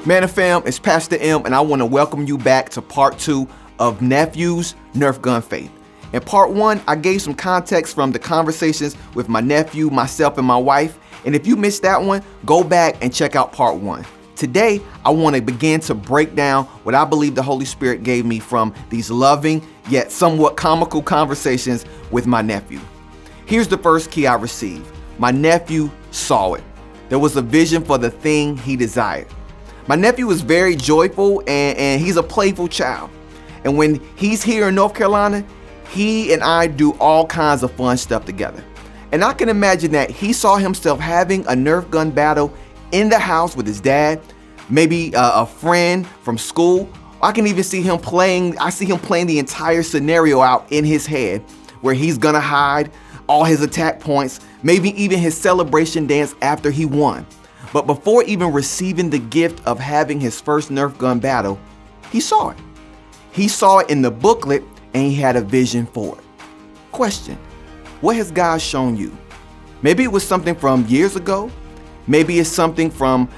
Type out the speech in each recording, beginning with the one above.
Manna fam, it's Pastor M, and I want to welcome you back to part 2 of Nephew's Nerf gun faith. In part 1, I gave some context from the conversations with my nephew, myself, and my wife. And if you missed that one, go back and check out part 1. Today, I want to begin to break down what I believe the Holy Spirit gave me from these loving yet somewhat comical conversations with my nephew. Here's the first key I received. My nephew saw it. There was a vision for the thing he desired. My nephew is very joyful and he's a playful child. And when he's here in North Carolina, he and I do all kinds of fun stuff together. And I can imagine that he saw himself having a Nerf gun battle in the house with his dad, maybe a friend from school. I can even see him playing. I see him playing the entire scenario out in his head where he's gonna hide all his attack points, maybe even his celebration dance after he won. But before even receiving the gift of having his first Nerf gun battle, he saw it. He saw it in the booklet and he had a vision for it. Question, what has God shown you? Maybe it was something from years ago. Maybe it's something from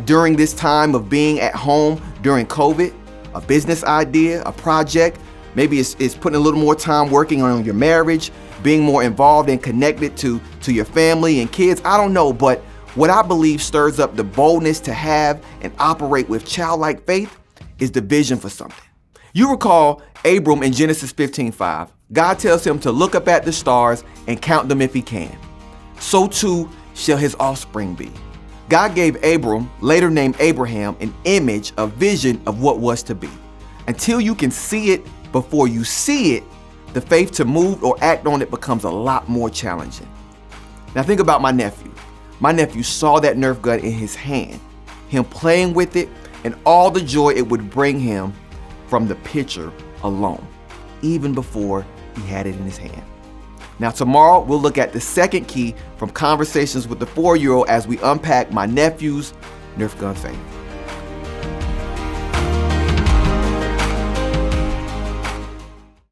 during this time of being at home during COVID, a business idea, a project. Maybe it's putting a little more time working on your marriage, being more involved and connected to your family and kids. I don't know, but what I believe stirs up the boldness to have and operate with childlike faith is the vision for something. You recall Abram in Genesis 15:5. God tells him to look up at the stars and count them if he can. So too shall his offspring be. God gave Abram, later named Abraham, an image, a vision of what was to be. Until you can see it before you see it, the faith to move or act on it becomes a lot more challenging. Now think about my nephew. My nephew saw that Nerf gun in his hand, him playing with it, and all the joy it would bring him from the picture alone, even before he had it in his hand. Now tomorrow, we'll look at the second key from conversations with the 4-year-old as we unpack my nephew's Nerf gun faith.